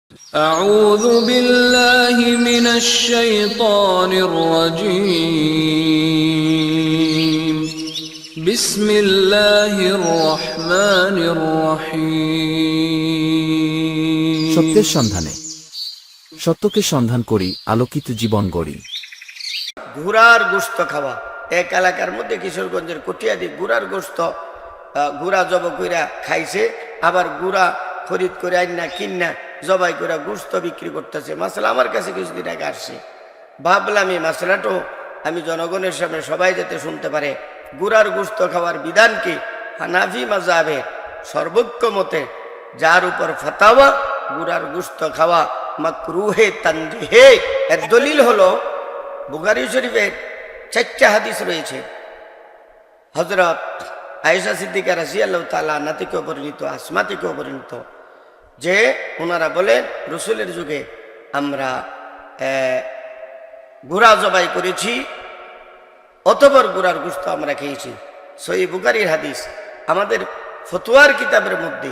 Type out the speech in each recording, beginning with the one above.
أعوذ بالله من الشيطان الرجيم بسم الله الرحمن الرحيم সত্যের সন্ধানে সত্যকে সন্ধান করি, আলোকিত জীবন গড়ি। ঘোড়ার গোশত খাওয়া এক এলাকার মধ্যে কিশোরগঞ্জের কটিয়াদি ঘোড়ার গোশত ঘোড়া জব কইরা খাইছে, আবার ঘোড়া খরিদ করে আইনা কিনা জবাই করে গোশত বিক্রি করতেছে। মাসলা আমার কাছে কিছুদিন আগে আসছে, ভাবলাম এই মাসলাটাও আমি জনগণের সামনে সবাই যাতে শুনতে পারে। ঘোড়ার গোশত খাওয়ার বিধান কি? হানাফি মাযহাবের সর্বোচ্চ মতে যার উপর ফাতাওয়া ঘোড়ার গোশত খাওয়া মাকরুহে তানজিহে। এর দলিল হলো বুখারী শরীফের 4টা হাদিস রয়েছে। হযরত আয়েশা সিদ্দিকা রাদিয়াল্লাহু তাআলা আনহা থেকে বর্ণিত, আসমা থেকে বর্ণিত যে ওনারা বলেন রসুলের যুগে আমরা ঘোড়া জবাই করেছি, অতঃপর ঘোড়ার গোশত আমরা খেয়েছি। সহিহ বুখারীর হাদিস। আমাদের ফতোয়ার কিতাবের মধ্যে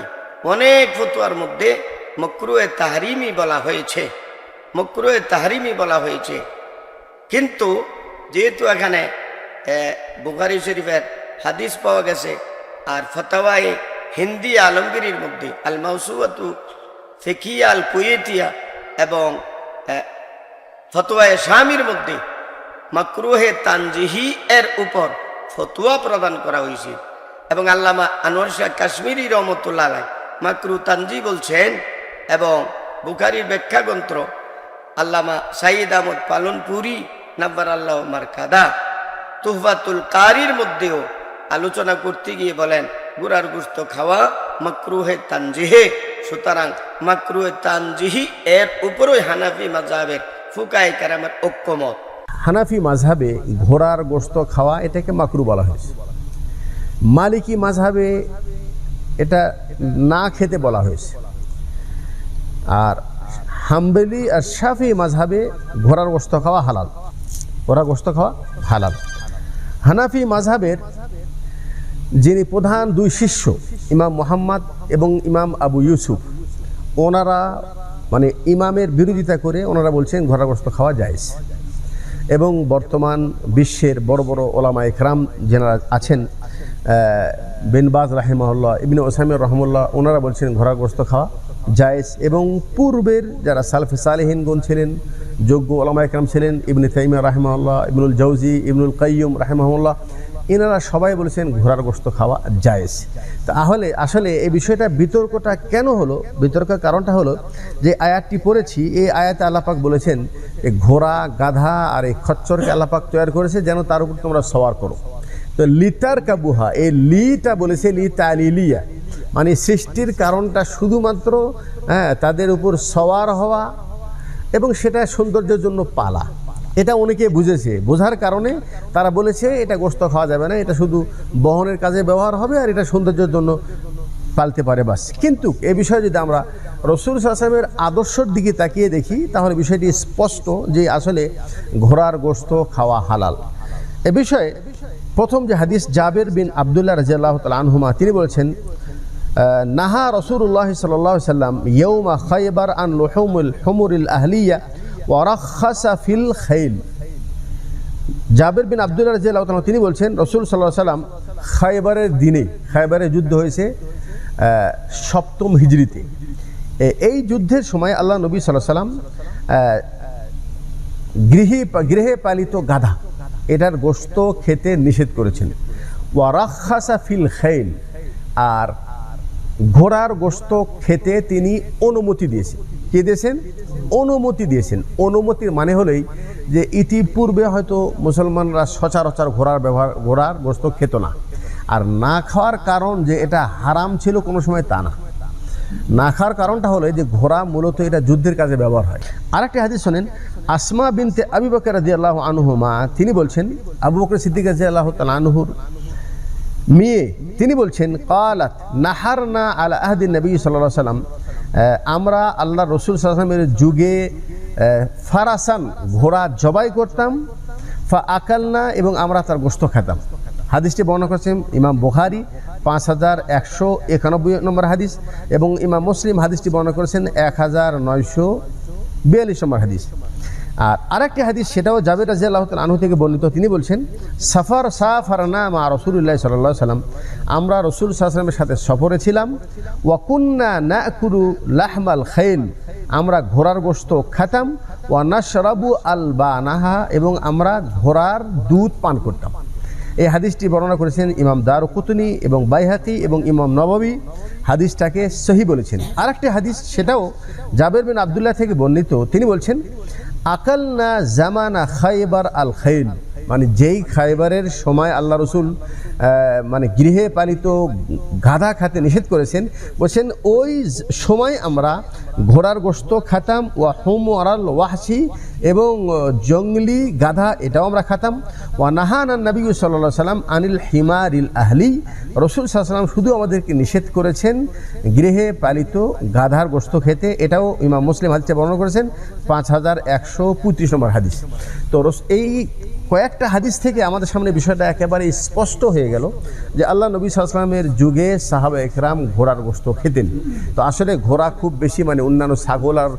অনেক ফতোয়ার মধ্যে মাকরুহে তাহরিমি বলা হয়েছে, মাকরুহে তাহরিমি বলা হয়েছে। কিন্তু যেহেতু এখানে বুখারী শরীফের হাদিস পাওয়া গেছে আর ফতোয়ায়ে হিন্দি আলমগীরির মধ্যে আল মাউসুআতু ফিকহিয়া আল কুয়েতিয়া এবং ফতোয়ায়ে শামির মধ্যে মাকরুহে তানজিহি এর উপর ফতোয়া প্রদান করা হয়েছে। এবং আল্লামা আনোয়ার শাহ কাশ্মীরি রহমতুল্লাহ আলাইহি মাকরুহ তানজি বলছেন, এবং বুখারীর ব্যাখ্যা গ্রন্থ আল্লামা সাইয়্যিদ আহমদ পালনপুরি নাব্বার আল্লাহ মারকাদা তুহফাতুল কারির মধ্যেও আলোচনা করতে গিয়ে বলেন ঘোড়ার গোশত খাওয়া মাকরুহে তানজিহে। সুতরাং মাকরুহে তানজিহি এর উপরই হানাফি মাযহাবের ফুকায়ে কেরামের ঐক্যমত। হানাফি মাযহাবে ঘোড়ার গোশত খাওয়া এটাকে মাকরু বলা হয়েছে। মালিকি মাযহাবে এটা না খেতে বলা হয়েছে। আর হাম্বলি আর শাফি মাযহাবে ঘোড়ার গোশত খাওয়া হালাল, ঘোড়ার গোশত খাওয়া হালাল। হানাফি মাযহাবের যিনি প্রধান দুই শিষ্য ইমাম মুহাম্মদ এবং ইমাম আবু ইউসুফ, ওনারা মানে ইমামের বিরোধিতা করে ওনারা বলছেন ঘোড়ার গোশত খাওয়া জায়েজ। এবং বর্তমান বিশ্বের বড় বড় ওলামা ইকরাম যারা আছেন, বিন বাজ রাহিমাহুল্লাহ, ইবনে উসাইমিন রাহমাহুল্লাহ, ওনারা বলছেন ঘোড়ার গোশত খাওয়া জায়েজ। এবং পূর্বের যারা সালফে সালেহিনগণ ছিলেন, যোগ্য ওলামা ইকরাম ছিলেন, ইবনে তাইমিয়া রাহিমাহুল্লাহ, ইবনুল জাওজি, ইবনুল কাইয়্যুম রাহিমাহুল্লাহ, এনারা সবাই বলেছেন ঘোড়ার গোশত খাওয়া জায়েজ। তাহলে আসলে এই বিষয়টা বিতর্কটা কেন হলো? বিতর্কের কারণটা হলো যে আয়াতটি পড়েছি, এই আয়াতে আল্লাহ পাক বলেছেন এই ঘোড়া, গাধা আর এই খচ্চরকে আল্লাহ পাক তৈরি করেছে যেন তার উপর তোমরা সওয়ার করো। তো লিতার কাবুহা, এই লিটা বলেছে লি তালিলিয়া, মানে সৃষ্টির কারণটা শুধুমাত্র তাদের উপর সওয়ার হওয়া এবং সেটা সৌন্দর্যের জন্য পালা। এটা অনেকে বুঝেছে, বোঝার কারণে তারা বলেছে এটা গোশত খাওয়া যাবে না, এটা শুধু বহনের কাজে ব্যবহার হবে আর এটা সৌন্দর্যের জন্য পালতে পারে বাস। কিন্তু এ বিষয়ে যদি আমরা রাসূল সাল্লাল্লাহু আলাইহি ওয়াসাল্লামের আদর্শের দিকে তাকিয়ে দেখি তাহলে বিষয়টি স্পষ্ট যে আসলে ঘোড়ার গোশত খাওয়া হালাল। এ বিষয়ে প্রথম যে হাদিস জাবের বিন আব্দুল্লাহ রাদিয়াল্লাহু তাআলা আনহুমা, তিনি বলেছেন নাহা রাসূলুল্লাহ সাল্লাল্লাহু আলাইহি ওয়াসাল্লাম ইয়াউমা খায়বার আন লুহুমুল হুমুরিল আহলিয়া ওয়া রাখাসা ফিল খাইল। জাবের বিন আব্দুল্লাহ রাদিয়াল্লাহু তাআলা তিনি বলছেন রাসূল সাল্লাল্লাহু আলাইহি ওয়াসাল্লাম খায়বারের দিনে, খায়বারের যুদ্ধ হয়েছে 7ম হিজরিতে। এই যুদ্ধের সময় আল্লাহ নবী সাল্লাল্লাহু আলাইহি ওয়াসাল্লাম গৃহে পালিত গাধা এটার গোশত খেতে নিষেধ করেছেন। ওয়া রাখাসা ফিল খাইল, আর ঘোড়ার গোশত খেতে তিনি অনুমতি দিয়েছেন। কে দিয়েছেন? অনুমতি দিয়েছেন। অনুমতির মানে হলেই যে ইতিপূর্বে হয়তো মুসলমানরা সচরাচর ঘোড়ার গোশত খেত না, আর না খাওয়ার কারণ যে এটা হারাম ছিল কোনো সময় তা না। না খাওয়ার কারণটা হলো যে ঘোড়া মূলত এটা যুদ্ধের কাজে ব্যবহার হয়। আরেকটি হাদিস শোনেন, আসমা বিনতে আবি বকর রাদিয়াল্লাহু আনহুমা, তিনি বলছেন আবু বকর সিদ্দিক রাদিয়াল্লাহু তাআলা আনহুর মেয়ে, তিনি বলছেন কালাত নাহারনা আলা আহদি নবী সাল্লাল্লাহু আলাইহি ওয়াসাল্লাম, আমরা আল্লাহ রসুল সাল্লাল্লাহু আলাইহি ওয়াসাল্লামের যুগে ফারাসান ঘোড়া জবাই করতাম, ফা আকালনা এবং আমরা তার গোশত খেতাম। হাদিসটি বর্ণনা করেছেন ইমাম বুখারী 5191 নম্বর হাদিস, এবং ইমাম মুসলিম হাদিসটি বর্ণনা করেছেন 1942 নম্বর হাদিস। আর আরেকটি হাদিস, সেটাও জাবের রাদিয়াল্লাহু তাআলা আনহু থেকে বর্ণিত। তিনি বলছেন, সাফারনা মা রাসূলুল্লাহ সাল্লাল্লাহু আলাইহি ওয়াসাল্লাম, আমরা রাসূল সাল্লাল্লাহু আলাইহি ওয়াসাল্লামের সাথে সফরে ছিলাম। ওয়া কুন্না নাকুলু লাহমাল খাইল, আমরা ঘোড়ার গোশত খেতাম। ওয়া নাশরাবু আল বানাহা, এবং আমরা ঘোড়ার দুধ পান করতাম। এই হাদিসটি বর্ণনা করেছেন ইমাম দারকুতনি এবং বাইহাকি এবং ইমাম নববী হাদিসটাকে সহি বলেছেন। আরেকটি হাদিস, সেটাও জাবের বিন আব্দুল্লাহ থেকে বর্ণিত। তিনি বলছেন, আকালনা জামানা খাইবার আল খাইল, মানে যেই খাইবারের সময় আল্লাহ রসুল মানে গৃহে পালিত গাধা খেতে নিষেধ করেছেন, বলছেন ওই সময় আমরা ঘোড়ার গোশত খাতাম। ওয়া হুম আরাল ওয়াহশি, এবং জঙ্গলি গাধা এটাও আমরা খাতাম। ওয়া নাহান নবী সাল্লাল্লাহু আলাইহি সাল্লাম আনিল হিমারিল আহলি, রসুল সাল্লাল্লাহু আলাইহি সাল্লাম শুধু আমাদেরকে নিষেধ করেছেন গৃহে পালিত গাধার গোশত খেতে। এটাও ইমাম মুসলিম হাদিসে বর্ণনা করেছেন 5135 নম্বর হাদিস। তো এই কয়েকটা হাদিস থেকে আমাদের সামনে বিষয়টা একেবারে স্পষ্ট হয়ে গেল যে আল্লাহ নবী সাল্লাল্লাহু আলাইহি ওয়াসাল্লামের যুগে সাহাবা একরাম ঘোড়ার গোশত খেতেন। তো আসলে ঘোড়া খুব বেশি, মানে অন্যান্য ছাগল আর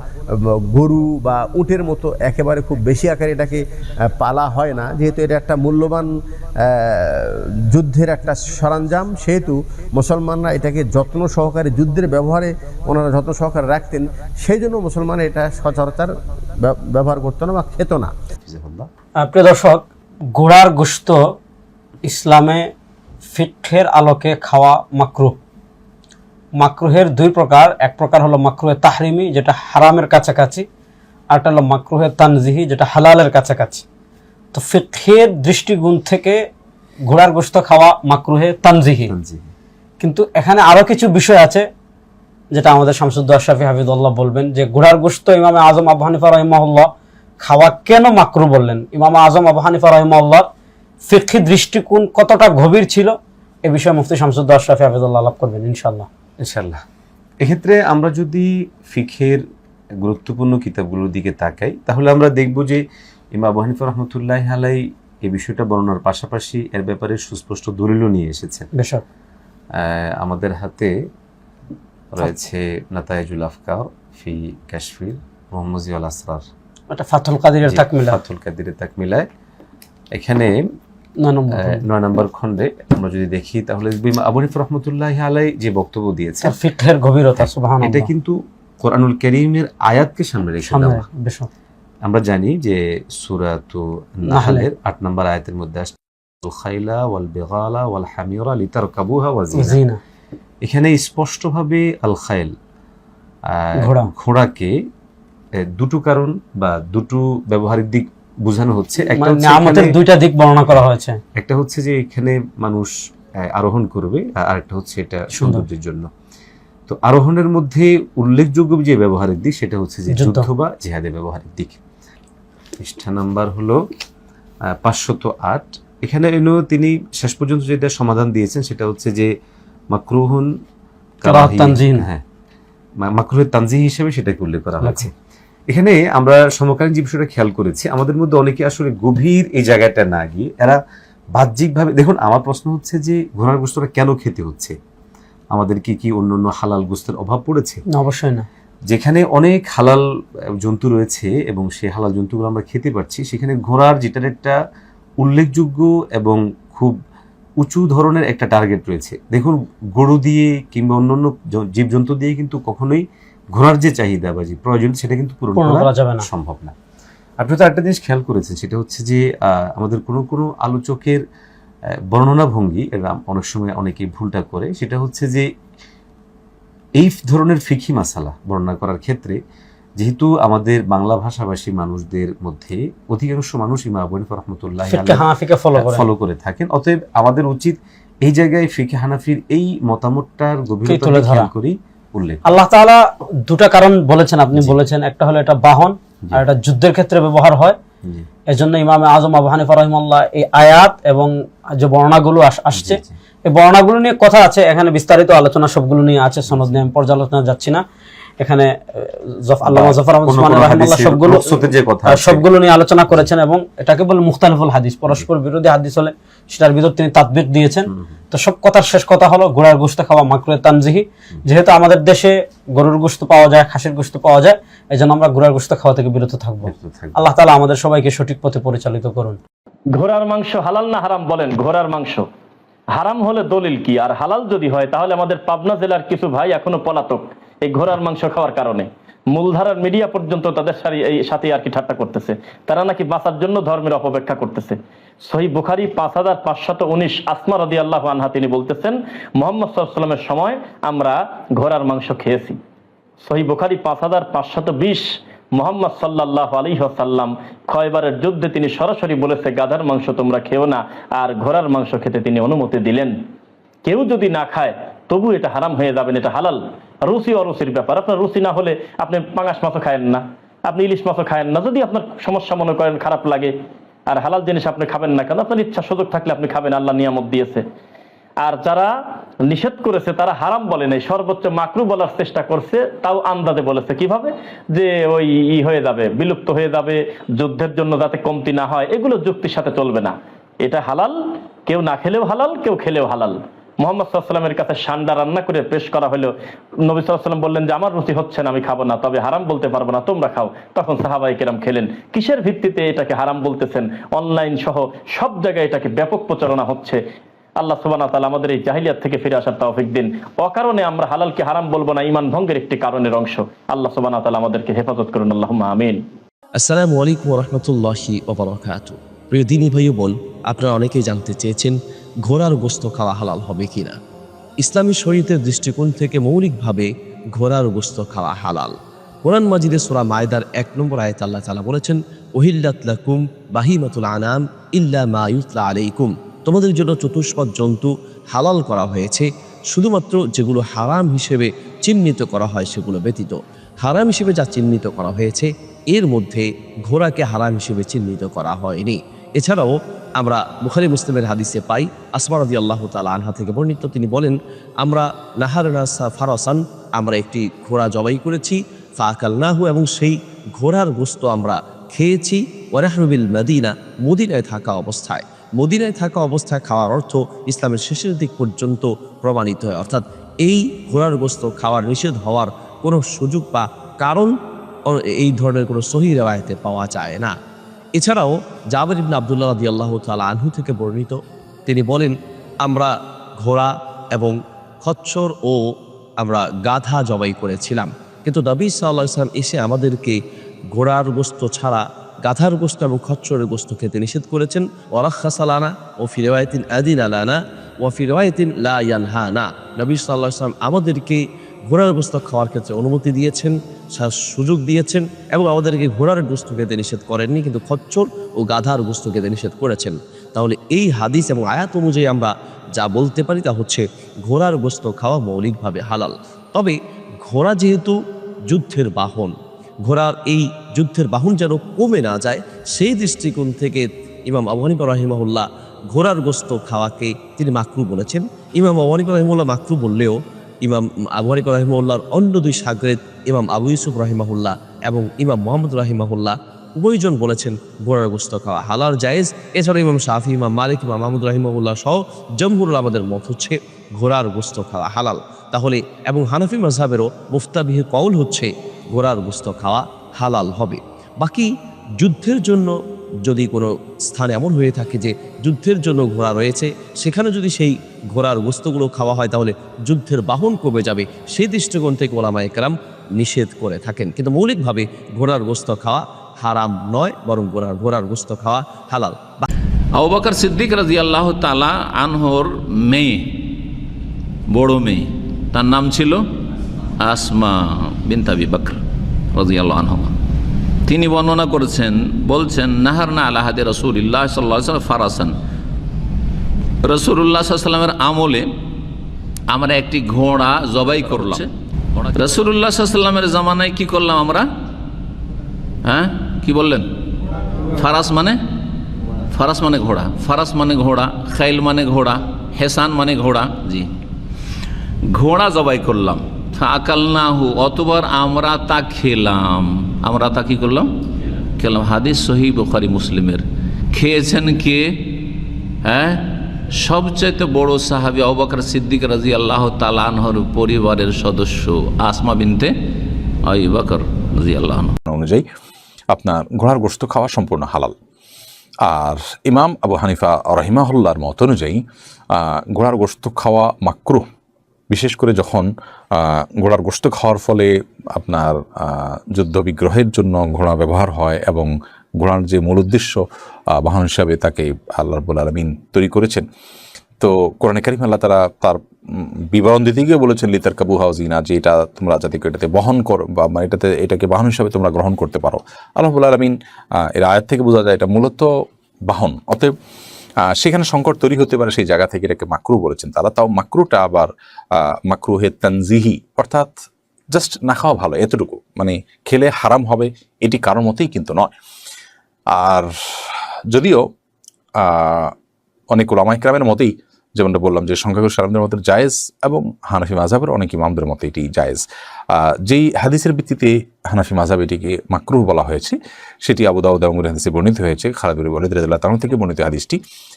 গরু বা উটের মতো একেবারে খুব বেশি আকারে এটাকে পালা হয় না, যেহেতু এটা একটা মূল্যবান যুদ্ধের একটা সরঞ্জাম, সেহেতু মুসলমানরা এটাকে যত্ন সহকারে যুদ্ধের ব্যবহারে ওনারা যত্ন সহকারে রাখতেন। সেই জন্য মুসলমান এটা সচরাচর ব্যবহার করতো না বা খেত না। প্রিয় দর্শক, ঘোড়ার গোশত ইসলামে ফিকহের আলোকে খাওয়া মাকরুহ। মাকরুহের দুই প্রকার, এক প্রকার হলো মাকরুহে তাহরিমি, যেটা হারামের কাছাকাছি, আরটা হলো মাকরুহে তানজিহি, যেটা হালালের কাছাকাছি। তো ফিকহের দৃষ্টিকোণ থেকে ঘোড়ার গোশত খাওয়া মাকরুহে তানজিহি। কিন্তু এখানে আরো কিছু বিষয় আছে যেটা আমাদের শামসুদ্দৌলা আশরাফী হাফিজুল্লাহ বলবেন, যে ঘোড়ার গোশত ইমাম আজম আবু হানিফা রাহিমাহুল্লাহ খাওয়া কেন মাকরু বললেন, ইমাম আজম আবু হানিফা রাহিমাহুল্লাহ ফিকহি দৃষ্টিকোণ কতটা গভীর ছিল, এ বিষয়ে মুফতি শামসুদ্দৌলা আশরাফী হাফিজুল্লাহ আলাপ করবেন ইনশাআল্লাহ। এক্ষেত্রে আমরা যদি ফিকহের গুরুত্বপূর্ণ কিতাবগুলোর দিকে তাকাই, তাহলে আমরা দেখব যে ইমাম আবু হানিফা রাহমাতুল্লাহি আলাইহি এই বিষয়টা বর্ণনার পাশাপাশি এর ব্যাপারে সুস্পষ্ট দলিলও নিয়ে এসেছেন। আমাদের হাতে রয়েছে নাতাইজুল আফকার ফি কাশফিল মুহম্মদিয়াল আসরার, এটা ফাতুল কাদিরের তাকমিলায় এখানে 9 নম্বর খণ্ডে আমরা যদি দেখি, তাহলে আবু হানিফা রাহমাতুল্লাহি আলাইহি যে বক্তব্য দিয়েছেন ফিকহের গভীরতা, সুবহানাল্লাহ, এটা কিন্তু কোরআনুল কারীমের আয়াতকে সামনে রেখে দেওয়া। আমরা জানি যে সূরাতুন নাহলের 8 নম্বর আয়াতের মধ্যে আসছে আল খাইলা ওয়াল বিগালা ওয়াল হামিরা লিতারকাবুহা ওয়া জিনা। এখানে স্পষ্টভাবে আল খাইল, ঘোড়াকে দুটো কারণ বা দুটো ব্যবহারিক দিক বোঝানো হচ্ছে। একটা হচ্ছে নিয়ামতের দুইটা দিক বর্ণনা করা হয়েছে, একটা হচ্ছে যে এখানে মানুষ আরোহণ করবে, আর একটা হচ্ছে এটা সৌন্দর্যের জন্য। তো আরোহণের মধ্যে উল্লেখযোগ্য যে ব্যবহারিক দিক, সেটা হচ্ছে যে যুদ্ধ বা জিহাদের ব্যবহারিক দিক। পৃষ্ঠা নাম্বার হলো 508। এখানে তিনি শেষ পর্যন্ত যেটা সমাধান দিয়েছেন সেটা হচ্ছে যে মাকরুহুন হ্যাঁ মাকরুহের তানজিহি হিসেবে সেটাকে উল্লেখ করা হয়েছে। এখানে আমরা সমকালীন যে বিষয়টা খেয়াল করেছি, আমাদের মধ্যে অনেকে আসলে গভীর এই জায়গাটা না গিয়ে এরা বাহ্যিকভাবে, দেখুন আমার প্রশ্ন হচ্ছে যে ঘোড়ার গোশতটা কেন খেতে হচ্ছে? আমাদের কি অন্যান্য হালাল গোশতের অভাব পড়েছে? অবশ্যই না। যেখানে অনেক হালাল জন্তু রয়েছে এবং সেই হালাল জন্তুগুলো আমরা খেতে পারছি, সেখানে ঘোড়ার যেটার একটা উল্লেখযোগ্য এবং খুব উঁচু ধরনের একটা টার্গেট রয়েছে। দেখুন, গরু দিয়ে কিংবা অন্যান্য জীবজন্তু দিয়ে কিন্তু কখনোই ঘোড়ার যে চাহিদা বা যে প্রয়োজন সেটা কিন্তু পূরণ করা যাবে না, সম্ভব না। আপনি তো একটা জিনিস খেয়াল করেছেন, সেটা হচ্ছে যে আমাদের কোনো আলোচকের বর্ণনা ভঙ্গি অনেক সময় অনেকেই ভুলটা করে, সেটা হচ্ছে যে এই ধরনের ফিকহি মাসালা বর্ণনা করার ক্ষেত্রে যেহেতু আমাদের বাংলা ভাষাভাষী মানুষদের মধ্যে অধিকাংশ মানুষ ইমাম আবু হানিফা রাহমাতুল্লাহি আলাইহি ফলো করে থাকেন, অতএব আমাদের উচিত এই জায়গায় ফিকহে হানাফির এই মতামতটার গভীরতা খেয়াল করি উল্লেখ। আল্লাহ তাআলা দুটা কারণ বলেছেন, আপনি বলেছেন, একটা হলো এটা বাহন আর এটা যুদ্ধের ক্ষেত্রে ব্যবহার হয়। এজন্য ইমাম আজম আবু হানিফা রাহিমাহুল্লাহ এই আয়াত এবং যে বর্ণনাগুলো আসছে, এই বর্ণনাগুলো নিয়ে কথা আছে, এখানে বিস্তারিত আলোচনা সবগুলো নিয়ে আছে, সনদ নিয়ে পর্যালোচনা যাচ্ছি না। এখানে আল্লামা জাফর আহমদ উসমানী রাহিমাহুল্লাহ সবগুলো নিয়ে আলোচনা করেছেন এবং এটাকে বলে মুখতালিফুল হাদিস, পরস্পর বিরোধী হাদিস হলে সেটার ভিতর তিনি তাদবির দিয়েছেন। তো সব কথার শেষ কথা হলো ঘোড়ার গোশত খাওয়া মাকরুহে তানজিহি। যেহেতু আমাদের দেশে গরুর গোশত পাওয়া যায়, খাসির গোশত পাওয়া যায়, এজন্য আমরা ঘোড়ার গোশত খাওয়া থেকে বিরত থাকবো। আল্লাহ তাআলা আমাদের সবাইকে সঠিক পথে পরিচালিত করুন। ঘোড়ার মাংস হালাল না হারাম বলেন? ঘোড়ার মাংস হারাম হলে দলিল কি, আর হালাল যদি হয় তাহলে আমাদের পাবনা জেলার কিছু ভাই এখনো পলাতক এই ঘোড়ার মাংস খাওয়ার কারণে। মূলধারার মিডিয়া পর্যন্ত তাদের সাথে আর কি ঠাট্টা করতেছে, তারা নাকি বাঁচার জন্য ধর্মের অপব্যাখ্যা করতেছে। সহিহ বুখারী 5519 আসমা রাদিয়াল্লাহু আনহা তিনি বলতেছেন মুহাম্মদ সাল্লাল্লাহু আলাইহি ওয়াসাল্লামের সময় আমরা ঘোড়ার মাংস খেয়েছি। সহিহ বুখারী 5520 মুহাম্মদ সাল্লাল্লাহু আলাইহি ওয়াসাল্লাম খয়বারের যুদ্ধে তিনি সরাসরি বলেছে গাধার মাংস তোমরা খেও না, আর ঘোড়ার মাংস খেতে তিনি অনুমতি দিলেন। কেউ যদি না খায় তবু এটা হারাম হয়ে যাবেন, এটা হালাল। রুচি অরুচির ব্যাপার, আপনার রুচি না হলে আপনি পাঙাশ মাছও খায়েন না, আপনি ইলিশ মাছও খায়েন না, যদি আপনার সমস্যা মনে করেন, খারাপ লাগে, আর হালাল জিনিস আপনি খাবেন না কেন? আপনার ইচ্ছা সুযোগ থাকলে আপনি খাবেন, আল্লাহ নিয়ামত দিয়েছে। আর যারা নিষেধ করেছে তারা হারাম বলে নাই, সর্বোচ্চ মাকরু বলার চেষ্টা করছে, তাও আন্দাজে বলেছে। কিভাবে? যে ওই হয়ে যাবে, বিলুপ্ত হয়ে যাবে, যুদ্ধের জন্য যাতে কমতি না হয়, এগুলো যুক্তির সাথে চলবে না। এটা হালাল, কেউ না খেলেও হালাল, কেউ খেলেও হালাল। মুহাম্মদ সাল্লাল্লাহু আলাইহি ওয়াসাল্লামের কাছে সান্ডা রান্না করে পেশ করা হলো, নবী সাল্লাল্লাহু আলাইহি ওয়াসাল্লাম বললেন যে আমার রুচি হচ্ছে না, আমি খাবো না, তবে হারাম বলতে পারবো না, তোমরা খাও। তখন সাহাবায়ে কেরাম খেলেন। কিসের ভিত্তিতে এটাকে হারাম বলতেছেন? অনলাইন সহ সব জায়গায় এটাকে ব্যাপক প্রচারণা হচ্ছে। আল্লাহ সুবহানাহু ওয়া তাআলা আমাদের এই জাহিলিয়াত থেকে ফিরে আসার তৌফিক দিন। অকারণে আমরা হালালকে হারাম বলবো না, ঈমান ভঙ্গের একটি কারণের অংশ। আল্লাহ সুবহানাহু ওয়া তাআলা আমাদেরকে হেফাজত করুন, আল্লাহুম্মা আমিন। আসসালামু আলাইকুম ওয়া রাহমাতুল্লাহি ওয়া বারাকাতুহু। প্রিয় দিনী ভাই বোন, আপনারা অনেকেই জানতে চেয়েছেন ঘোড়ার গোশত খাওয়া হালাল হবে কিনা। ইসলামী শরীয়তের দৃষ্টিকোণ থেকে মৌলিকভাবে ঘোড়ার গোশত খাওয়া হালাল। কোরআন মাজিদে সূরা মায়দার 1 নম্বর আয়াতে আল্লাহ তাআলা বলেছেন, উহিল্লাত লাকুম বাহিমাতুল আনাম ইল্লা মা ইউতলা আলাইকুম। তোমাদের জন্য চতুষ্পদ জন্তু হালাল করা হয়েছে, শুধুমাত্র যেগুলো হারাম হিসেবে চিহ্নিত করা হয় সেগুলো ব্যতীত। হারাম হিসেবে যা চিহ্নিত করা হয়েছে এর মধ্যে ঘোড়াকে হারাম হিসেবে চিহ্নিত করা হয়নি। এছাড়াও আমরা বুখারী মুসলিমের হাদিসে পাই, আসমা রাদিয়াল্লাহু তাআলা আনহা থেকে বর্ণিত, তিনি বলেন আমরা নাহারনা ফারাসান, আমরা একটি ঘোড়া জবাই করেছি, ফাআকালনাহু, এবং সেই ঘোড়ার গোশত আমরা খেয়েছি। ওয়া নাহনু বিল মদিনা, মদিনায় থাকা অবস্থায়। মদিনায় থাকা অবস্থায় খাওয়ার অর্থ ইসলামের শেষের দিক পর্যন্ত প্রমাণিত হয়, অর্থাৎ এই ঘোড়ার গোশত খাওয়ার নিষেধ হওয়ার কোনো সুযোগ বা কারণ এই ধরনের কোনো সহিহ রিওয়ায়াতে পাওয়া যায় না। এছাড়াও জাবের ইবনে আব্দুল্লাহ রাদিয়াল্লাহু তাআলা আনহু থেকে বর্ণিত, তিনি বলেন আমরা ঘোড়া এবং খচ্চর ও আমরা গাধা জবাই করেছিলাম, কিন্তু নবী সাল্লাল্লাহু আলাইহি ওয়াসাল্লাম এসে আমাদেরকে ঘোড়ার গোশত ছাড়া গাধার গোশত এবং খচ্চরের গোশত খেতে নিষেধ করেছেন। ওয়ারাখাসা লানা ও ফি রিওয়ায়াতিন আদিনা লানা ওয়া ফি রিওয়ায়াতিন লা ইয়ানহানা। নবী সাল্লাল্লাহু আলাইহি ওয়াসাল্লাম আমাদেরকে ঘোড়ার গোশত খাওয়ার ক্ষেত্রে অনুমতি দিয়েছেন, সুযোগ দিয়েছেন, এবং আমাদেরকে ঘোড়ার গোশত খেতে নিষেধ করেননি, কিন্তু খচ্চর ও গাধার গোশত খেতে নিষেধ করেছেন। তাহলে এই হাদিস এবং আয়াত অনুযায়ী আমরা যা বলতে পারি তা হচ্ছে ঘোড়ার গোশত খাওয়া মৌলিকভাবে হালাল। তবে ঘোড়া যেহেতু যুদ্ধের বাহন, ঘোড়ার এই যুদ্ধের বাহন যেন কমে না যায়, সেই দৃষ্টিকোণ থেকে ইমাম আবু হানিফা রাহিমাহুল্লাহ ঘোড়ার গোশত খাওয়াকে তিনি মাকরু বলেছেন। ইমাম আবু হানিফা রাহিমাহুল্লাহ মাকরু বললেও ইমাম আবু হানিফা রাহিমাহুল্লাহর অন্য দুই শাগরেদ ইমাম আবু ইউসুফ রাহিমাহুল্লাহ এবং ইমাম মুহাম্মদ রাহিমাহুল্লাহ উভয়জন বলেছেন ঘোড়ার গোশত খাওয়া হালাল জায়েজ। এছাড়া ইমাম শাফি, ইমাম মালিক, ইমাম আহমদ রাহিমাহুল্লাহ সহ জমহুর আমাদের মত হচ্ছে ঘোড়ার গোশত খাওয়া হালাল। তাহলে এবং হানাফি মাযহাবেরও মুফতাবিহ কওল হচ্ছে ঘোড়ার গোশত খাওয়া হালাল হবে। বাকি যুদ্ধের জন্য যদি কোনো স্থান এমন হয়ে থাকে যে যুদ্ধের জন্য ঘোড়া রয়েছে, সেখানে যদি সেই ঘোড়ার গোশতগুলো খাওয়া হয় তাহলে যুদ্ধের বাহন কমে যাবে, সেই দৃষ্টিকোণ থেকে ওলামায়ে কেরাম নিষেধ করে থাকেন। কিন্তু মৌলিকভাবে ঘোড়ার গোশত খাওয়া হারাম নয়, বরং ঘোড়ার গোশত খাওয়া হালাল। আবু বকর সিদ্দিক রাদিয়াল্লাহু তাআলা আনহুর মেয়ে, বড় মেয়ে, তার নাম ছিল আসমা বিনত আবি বকর রাদিয়াল্লাহু আনহা। তিনি বর্ণনা করেছেন, বলছেন নাহারনা আলা হাদি রাসূলিল্লাহ সাল্লাল্লাহু আলাইহি ওয়াসাল্লাম ফারাসান। রাসূলুল্লাহ সাল্লাল্লাহু আলাইহি ওয়াসাল্লামের আমলে আমরা একটি ঘোড়া জবাই করলাম। রাসূলুল্লাহ সাল্লাল্লাহু আলাইহি ওয়াসাল্লামের জামানায় কি করলাম আমরা? হ্যাঁ, কি বললেন? ফারাস মানে ঘোড়া, ফারাস মানে ঘোড়া, খাইল মানে ঘোড়া, হেসান মানে ঘোড়া। জি, ঘোড়া জবাই করলাম। আকালনাহু, অতবার আমরা তা খেলাম। আমরা তা কি করলাম? খেলাম। হাদিস সহিহ বুখারী মুসলিমের। খেয়েছেন কে? হ্যাঁ, সবচাইতে বড় সাহাবী আবু বকর সিদ্দিক রাদিয়াল্লাহু তাআলা আনহুর পরিবারের সদস্য আসমা বিনতে আবু বকর রাদিয়াল্লাহু আনহা অনুযায়ী আপনার ঘোড়ার গোশত খাওয়া সম্পূর্ণ হালাল। আর ইমাম আবু হানিফা রাহিমাহুল্লাহর মত অনুযায়ী ঘোড়ার গোশত খাওয়া মাকরুহ, বিশেষ করে যখন ঘোড়ার গোশত খাওয়ার ফলে আপনার যুদ্ধ বিগ্রহের জন্য ঘোড়া ব্যবহার হয় এবং ঘোড়ার যে মূল উদ্দেশ্য বাহন হিসাবে তাকে আল্লাহ রাব্বুল আলামিন তৈরি করেছেন। তো কোরআনে কারীম আল্লাহ তাআলা তার বিবরণ দিতে গিয়ে বলেছেন লিতারকাবু হাউজিনা, যে এটা তোমরা যাতে এটাতে বহন করো বা এটাকে বাহন হিসাবে তোমরা গ্রহণ করতে পারো। আল্লাহ রাব্বুল আলামিন এর আয়াত থেকে বোঝা যায় এটা মূলত বাহন, অতএব সেখানে সংকট তৈরি হতে পারে, সেই জায়গা থেকে এটাকে মাকরুহ বলেছেন তারা। তাও মাকরুহটা আবার মাকরুহে তানজিহি, অর্থাৎ জাস্ট না খাওয়া ভালো এতটুকু, মানে খেলে হারাম হবে এটি কারোর মতেই কিন্তু নয়। আর যদিও অনেক উলামা ইকরামের মতেই, যেমনটা বললাম যে সংখ্যাগরিষ্ঠ আলেমদের মতে জায়েজ এবং হানাফি মাযহাবের অনেক ইমামদের মতে এটি জায়েজ। যেই হাদিসের ভিত্তিতে হানাফি মাযহাব এটিকে মাকরুহ বলা হয়েছে সেটি আবু দাউদ এবং হাদিসে বর্ণিত হয়েছে, খালিদ বিন ওয়ালিদ রাদিয়াল্লাহু তাআলা থেকে বর্ণিত হাদিসটি।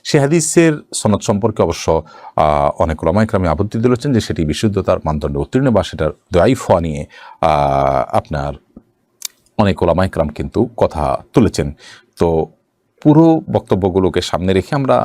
সেই হাদিসের সনদ সম্পর্কে অবশ্য অনেক উলামা ইকরাম আপত্তি তুলেছেন যে সেটি বিশুদ্ধতার মানদণ্ডে উত্তীর্ণ বা সেটার দাঈফ হওয়া নিয়ে আপনার অনেক উলামা ইকরাম কিন্তু কথা তুলেছেন। তো পুরো বক্তব্যগুলোকে সামনে রেখে আমরা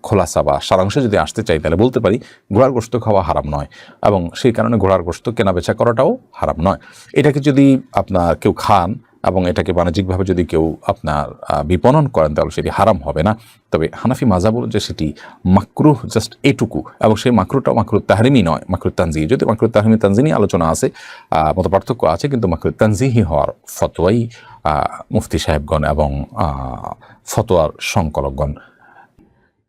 খোলাসা বা সারাংশে যদি আসতে চাই তাহলে বলতে পারি ঘোড়ার গোশত খাওয়া হারাম নয়, এবং সেই কারণে ঘোড়ার গোশত কেনা বেচা করাটাও হারাম নয়। এটাকে যদি আপনার কেউ খান এবং এটাকে বাণিজ্যিকভাবে যদি কেউ আপনার বিপণন করেন তাহলে সেটি হারাম হবে না। তবে হানাফি মাযহাব যে সেটি মাকরুহ জাস্ট এইটুকু, এবং সেই মাকরুহটাও মাকরুহ তাহরিমি নয়, মাকরুহ তানজিহি। যদি মাকরুহ তাহরিমি তানজিহি নিয়ে আলোচনা আছে, মত পার্থক্য আছে, কিন্তু মাকরুহ তানজিহি হওয়ার ফতোয়াই মুফতি সাহেবগণ এবং ফতোয়ার সংকলকগণ।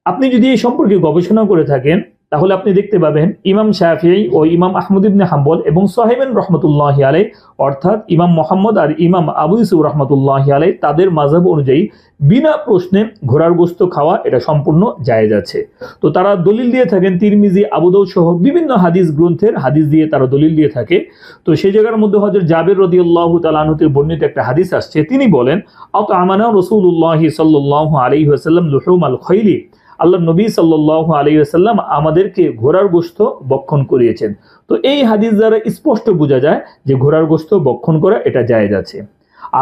আপনি যদি এই সম্পর্কে গবেষণা করে থাকেন তাহলে আপনি দেখতে পাবেন ইমাম শাফিঈ ও ইমাম আহমদ ইবনে হাম্বল এবং সাহেবেন রহমতুল্লাহি আলাইহি, অর্থাৎ ইমাম মুহাম্মদ আর ইমাম আবু ইউসুফ রহমতুল্লাহি আলাইহি, তাদের মাযহাব অনুযায়ী বিনা প্রশ্নে ঘোড়ার গোশত খাওয়া এটা সম্পূর্ণ জায়েজ আছে। তো তারা দলিল দিয়ে থাকেন তিরমিজি, আবু দাউদ সহ বিভিন্ন হাদিস গ্রন্থের হাদিস দিয়ে তারা দলিল দিয়ে থাকে। তো সেই জায়গার মধ্যে হযরত জাবের রাদিয়াল্লাহু তাআলা আনহু থেকে বর্ণিত একটা হাদিস আসছে, তিনি বলেন আতআমানা রাসূলুল্লাহি সাল্লাল্লাহু আলাইহি ওয়াসাল্লাম লুহুমাল খাইলি, আল্লাহ নবী সাল্লাল্লাহু আলাইহি ওয়াসাল্লাম আমাদেরকে ঘোড়ার গোশত ভক্ষণ করিয়েছেন। তো এই হাদিস দ্বারা স্পষ্ট বোঝা যায় যে ঘোড়ার গোশত ভক্ষণ করা এটা জায়েজ আছে।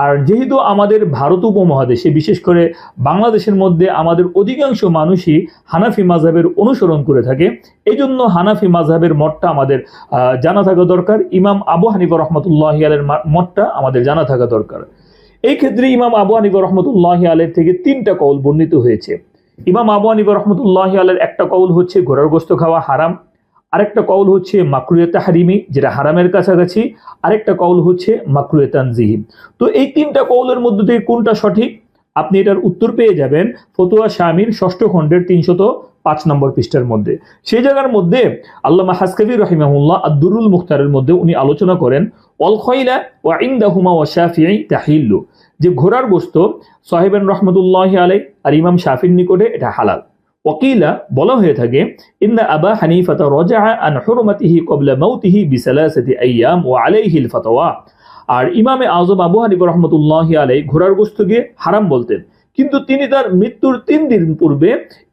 আর যেহেতু আমাদের ভারত উপমহাদেশে বিশেষ করে বাংলাদেশের মধ্যে আমাদের অধিকাংশ মানুষই হানাফি মাযহাবের অনুসরণ করে থাকে, এই জন্য হানাফি মাযহাবের মতটা আমাদের জানা থাকা দরকার। ইমাম আবু হানিফা রহমতুল্লাহি আলাইহির মতটা আমাদের জানা থাকা দরকার। এই ক্ষেত্রে ইমাম আবু হানিফা রহমতুল্লাহি আলাইহি থেকে 3টা কওল বর্ণিত হয়েছে। ইমাম আবু হানিফা রহমতুল্লাহি আলাইহির একটা কওল হচ্ছে ঘোড়ার গোশত খাওয়া হারাম, আরেকটা কওল হচ্ছে মাকরুহে তাহরিমি যেটা হারামের কাছাকাছি, আরেকটা কওল হচ্ছে মাকরুহে তানজিহি। তো এই 3টা কওলের মধ্যে থেকে কোনটা সঠিক আপনি এটার উত্তর পেয়ে যাবেন ফতোয়া শামির 6ষ্ঠ খণ্ডের 305 নম্বর পৃষ্ঠার মধ্যে। সেই জায়গার মধ্যে আল্লামা হাসকাফি রাহিমাহুল্লাহ আদ-দুরুল মুখতারের মধ্যে উনি আলোচনা করেন ওয়াল খাইলা ওয়া ইনদাহুমা ওয়া শাফিঈ তাহিল্লু, যে ঘোড়ার গোশত সাহেবেন রহমতুল্লাহি আলাইহি আর ইমাম শাফির নিকটে এটা হালাল। ওয়াকিলা বলা হয়ে থাকে ইন্না আবা হানিফাতা রাজাআ আন হুরমাতিহি ক্বাবলা মাউতিহি বিসালাসাতি আইয়াম ওয়া আলাইহিল ফাতওয়া। আর ইমামে আযম আবু হানিফা রাহমাতুল্লাহি আলাইহি ঘোড়ার গোশতকে হারাম বলতেন, কিন্তু তিনি তার মৃত্যুর 3 দিন পূর্বে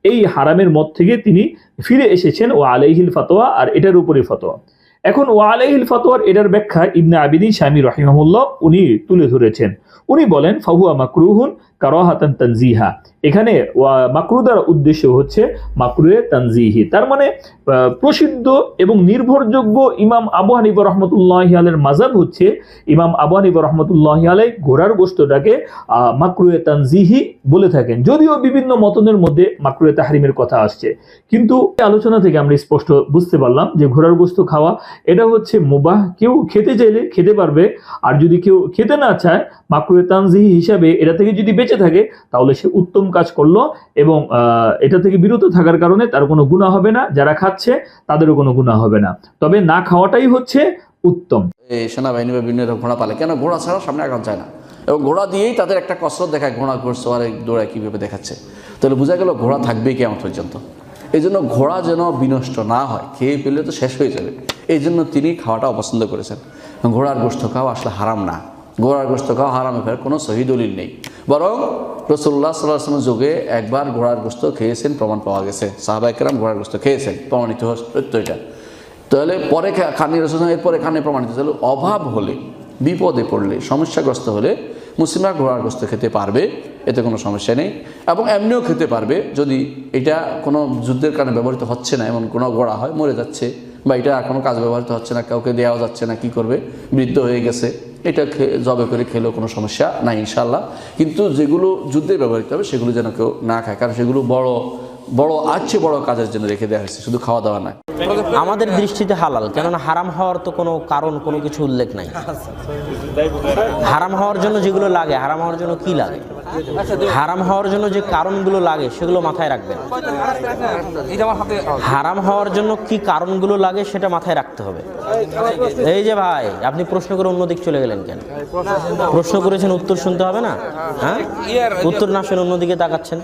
এই হারামের মত থেকে তিনি ফিরে এসেছেন ওয়া আলাইহিল ফাতওয়া, আর এটার উপরে ফতোয়া। এখন ওয়া আলাইহিল ফাতওয়ার এটার ব্যাখ্যা ইবনে আবিদিন শামী রাহিমাহুল্লাহ উনি তুলে ধরেছেন। উনি বলেন ফাহুয়া মাকরুহুন কারাহাতান তানজিহা, এখানে মাকরুহ দ্বারা উদ্দেশ্য হচ্ছে মাকরুহে তানজিহি। তার মানে প্রসিদ্ধ এবং নির্ভরযোগ্য ইমাম আবু হানিফা রহমতুল্লাহি আলাইহির মাযহাব হচ্ছে ইমাম আবু হানিফা রহমতুল্লাহি আলাইহি ঘোড়ার গোশতটাকে মাকরুহে তানজিহি বলে থাকেন, যদিও বিভিন্ন মতনের মধ্যে মাকরুহে তাহরিমের কথা আসছে। কিন্তু আলোচনা থেকে আমরা স্পষ্ট বুঝতে পারলাম যে ঘোড়ার গোশত খাওয়া এটা হচ্ছে মুবাহ, কেউ খেতে চাইলে খেতে পারবে, আর যদি কেউ খেতে না চায় মাকরুহে তানজিহি হিসাবে এটা থেকে যদি বেঁচে থাকে তাহলে সে উত্তম কাজ করলো, এবং এটা থেকে বিরত থাকার কারণে তার কোনো গুনাহ হবে না, যারা খাচ্ছে তাদেরও কোনো গুনাহ হবে না। তবে না খাওয়াটাই হচ্ছে উত্তম। সেনাবাহিনী বা বিভিন্ন ঘোড়া পালে কেন ঘোড়া ছাড়া সামনে আগান যায় না, এবং ঘোড়া দিয়েই তাদের একটা কসরত দেখায়, ঘোড়া ঘুরছে আর দৌড়ায় কীভাবে দেখাচ্ছে, তাহলে বোঝা গেল ঘোড়া থাকবেই কিয়ামত পর্যন্ত। এই জন্য ঘোড়া যেন বিনষ্ট না হয়, খেয়ে ফেলে তো শেষ হয়ে যাবে, এই জন্য তিনি খাওয়াটা অপছন্দ করেছেন। ঘোড়ার গোশত খাওয়া আসলে হারাম না, ঘোড়ার গোশত খাওয়া হারামে ফেরার কোনো সহি দলিল নেই। বরং রাসূলুল্লাহ সাল্লাল্লাহু আলাইহি ওয়াসাল্লাম যুগে একবার ঘোড়ার গোশত খেয়েছেন, প্রমাণ পাওয়া গেছে, সাহাবায়ে কেরাম ঘোড়ার গোশত খেয়েছেন, প্রমাণিত সত্য এটা। তাহলে পরে খানি রাসূলুল্লাহ এরপরে খানে প্রমাণিত হলো অভাব হলে, বিপদে পড়লে, সমস্যাগ্রস্ত হলে মুসলিমরা ঘোড়ার গোশত খেতে পারবে, এতে কোনো সমস্যা নেই। এবং এমনিও খেতে পারবে যদি এটা কোনো যুদ্ধের কারণে ব্যবহৃত হচ্ছে না, এমন কোনো ঘোড়া হয় মরে যাচ্ছে, বা এটা আর কোনো কাজ ব্যবহৃত হচ্ছে না, কাউকে দেওয়া যাচ্ছে না, কি করবে, বৃদ্ধ হয়ে গেছে, এটা জবে করে খেলেও কোনো সমস্যা নাই ইনশাআল্লাহ। কিন্তু যেগুলো যুদ্ধে ব্যবহৃত হবে সেগুলো যেন কেউ না খায়, কারণ সেগুলো বড় বড় বড় কাজের জন্য রেখে দেওয়া হয়েছে, শুধু খাওয়া দাওয়া নয়। আমাদের দৃষ্টিতে হালাল, কেননা হারাম হওয়ার তো কোনো কারণ, কোনো কিছু উল্লেখ নাই। হারাম হওয়ার জন্য যেগুলো লাগে, হারাম হওয়ার জন্য কি লাগে, হারাম হওয়ার জন্য যে কারণগুলো লাগে সেগুলো মাথায় রাখবেন। হারাম হওয়ার জন্য কি কারণগুলো লাগে সেটা মাথায় রাখতে হবে। এই যে ভাই, আপনি প্রশ্ন করে অন্যদিক চলে গেলেন কেন? প্রশ্ন করেছেন, উত্তর শুনতে হবে না? হ্যাঁ, উত্তর না শুনে অন্যদিকে তাকাচ্ছেন।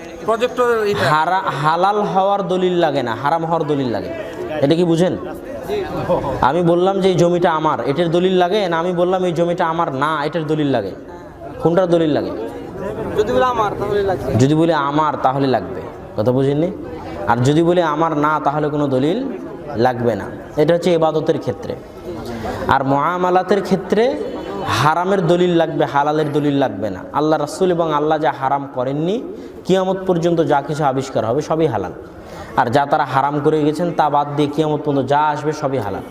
হালাল হওয়ার দলিল লাগে না, হারাম হওয়ার দলিল লাগে। এটা কি বুঝেন? আমি বললাম যে এই জমিটা আমার, এটার দলিল লাগে না আমি বললাম এই জমিটা আমার না, এটার দলিল লাগে? কোনটার দলিল লাগে? যদি বলে আমার তাহলে লাগবে, কথা বুঝেননি? আর যদি বলে আমার না তাহলে কোনো দলিল লাগবে না। এটা হচ্ছে ইবাদতের ক্ষেত্রে। আর মুআমালাতের ক্ষেত্রে হারামের দলিল লাগবে, হালালের দলিল লাগবে না। আল্লাহ রাসূল এবং আল্লাহ যা হারাম করেননি, কিয়ামত পর্যন্ত যা কিছু আবিষ্কার হবে সবই হালাল। আর যা তারা হারাম করে গেছেন তা বাদ দিয়ে কিয়ামত পর্যন্ত যা আসবে সবই হালাল।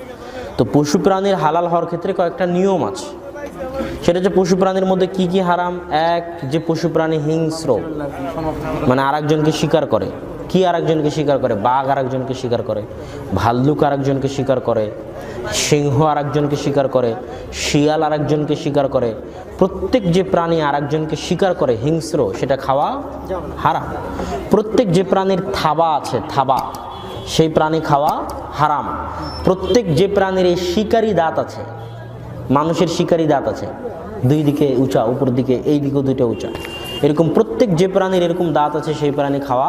তো পশু প্রাণীর হালাল হওয়ার ক্ষেত্রে কয়েকটা নিয়ম আছে। সেটা হচ্ছে পশু প্রাণীর মধ্যে কি কি হারাম। এক, যে পশু প্রাণী হিংস্র, মানে আরেকজনকে শিকার করে। কি আরেকজনকে শিকার করে? বাঘ আরেকজনকে শিকার করে, ভাল্লুক আরেকজনকে শিকার করে, সিংহ আরেকজনকে শিকার করে, শিয়াল আরেকজনকে শিকার করে। প্রত্যেক যে প্রাণী আরেকজনকে শিকার করে হিংস্র, সেটা খাওয়া হারাম। প্রত্যেক যে প্রাণীর থাবা আছে, থাবা, সেই প্রাণী খাওয়া হারাম। প্রত্যেক যে প্রাণীর এই শিকারী দাঁত আছে, মানুষের শিকারী দাঁত আছে, দুই দিকে উঁচা, উপর দিকে এই দিকেও দুইটা উঁচা, এরকম প্রত্যেক যে প্রাণীর এরকম দাঁত আছে সেই প্রাণী খাওয়া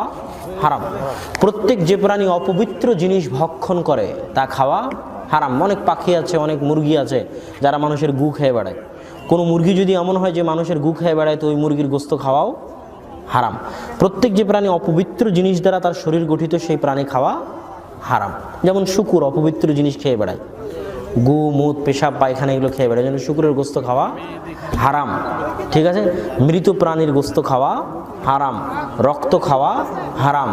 হারাম। প্রত্যেক যে প্রাণী অপবিত্র জিনিস ভক্ষণ করে তা খাওয়া হারাম। অনেক পাখি আছে, অনেক মুরগি আছে যারা মানুষের গু খেয়ে বেড়ায়। কোনো মুরগি যদি এমন হয় যে মানুষের গু খেয়ে বেড়ায়, তো ওই মুরগির গোস্ত খাওয়াও হারাম। প্রত্যেক যে প্রাণী অপবিত্র জিনিস দ্বারা তার শরীর গঠিত, সেই প্রাণী খাওয়া হারাম। যেমন শুকুর অপবিত্র জিনিস খেয়ে বেড়ায়, গু, মুত, পেশাব, পায়খানা এগুলো খেয়ে বেড়ায়, যেন শুকুরের গোস্ত খাওয়া হারাম। ঠিক আছে? মৃত প্রাণীর গোস্ত খাওয়া হারাম, রক্ত খাওয়া হারাম,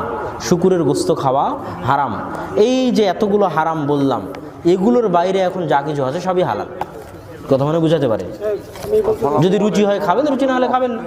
শুকুরের গোস্ত খাওয়া হারাম। এই যে এতগুলো হারাম বললাম, এগুলোর বাইরে এখন যা কিছু আছে সবই হালাল। কথা মানে বুঝাতে পারে? যদি রুচি হয় খাবেন, রুচি না হলে খাবেন না।